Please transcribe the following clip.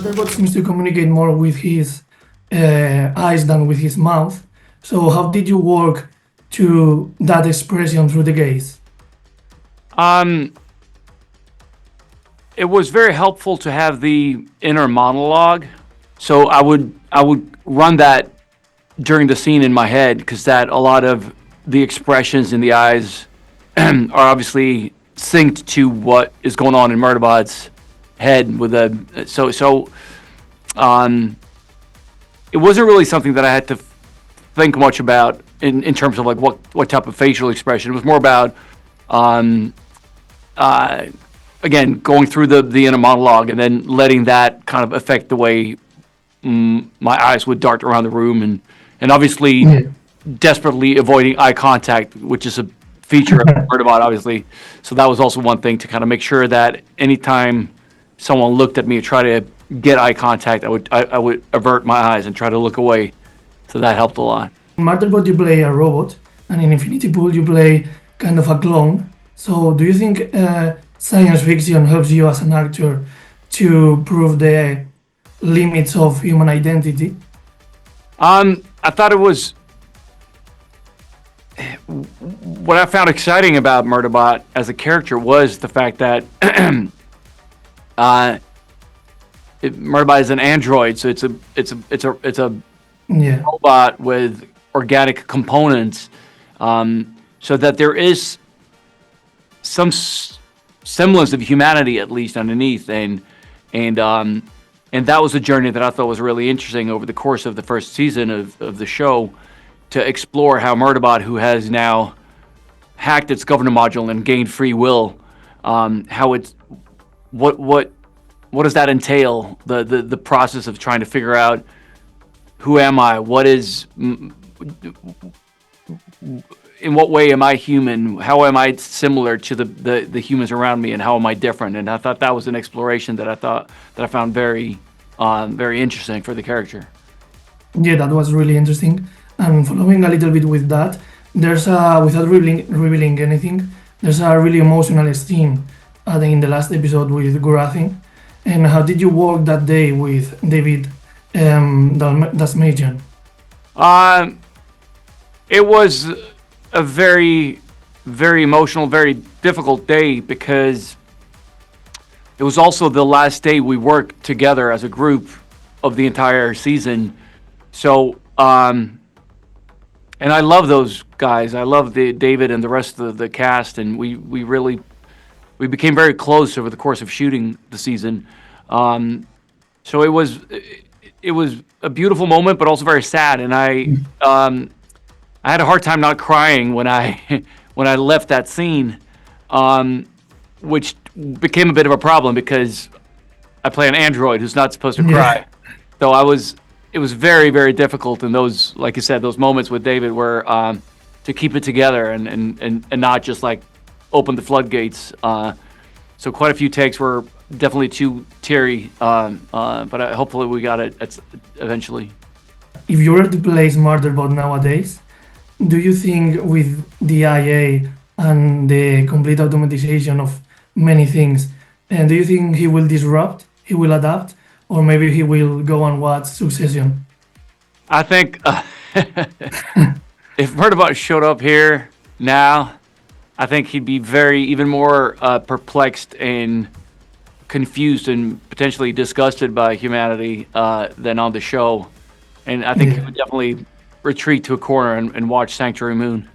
Matabot seems to communicate more with his eyes than with his mouth. So how did you work to that expression through the gaze? Um, it was very helpful to have the inner monologue. So I would run that during the scene in my head because that a lot of the expressions in the eyes are obviously synced to what is going on in Murderbot's head with a um it wasn't really something that I had to think much about in terms of like what type of facial expression. It was more about um uh again going through the inner monologue and then letting that kind of affect the way my eyes would dart around the room and obviously Yeah. desperately avoiding eye contact, which is a feature I've heard about, obviously. So that was also one thing to kind of make sure that anytime someone looked at me or try to get eye contact, I would avert my eyes and try to look away. So that helped a lot. In Matabot you play a robot, and in Infinity Pool you play kind of a clone. So do you think science fiction helps you as an actor to prove the limits of human identity? I thought it was what I found exciting about Murderbot as a character was the fact that uh, Murderbot is an android, so it's a Yeah. robot with organic components, so that there is some semblance of humanity at least underneath, and and that was a journey that I thought was really interesting over the course of the first season of the show to explore how Murderbot, who has now hacked its governor module and gained free will, how it's what does that entail? The process of trying to figure out who am I? What is in what way am I human? How am I similar to the humans around me, and how am I different? And I thought that was an exploration that I found very very interesting for the character. Yeah, that was really interesting. And following a little bit with that, there's a, without revealing anything, there's a really emotional scene in the last episode with Gurathin. And how did you work that day with David Dasmagian? Um, it was a very, very emotional, very difficult day because it was also the last day we worked together as a group of the entire season. So, and I love those guys. I love the David and the rest of the cast, and we became very close over the course of shooting the season. So it was a beautiful moment, but also very sad. And I had a hard time not crying when I when I left that scene, which became a bit of a problem because I play an android who's not supposed to cry. So it was very, very difficult in those, like you said, those moments with David where to keep it together and not just like open the floodgates. So quite a few takes were definitely too teary, but hopefully we got it eventually. If you were to play Smarterbot nowadays, do you think with the IA and the complete automatization of many things, do you think he will disrupt, he will adapt, or maybe he will go and watch Succession? I think if Murderbot showed up here now, I think he'd be even more perplexed and confused and potentially disgusted by humanity than on the show. And I think he would definitely retreat to a corner and watch Sanctuary Moon.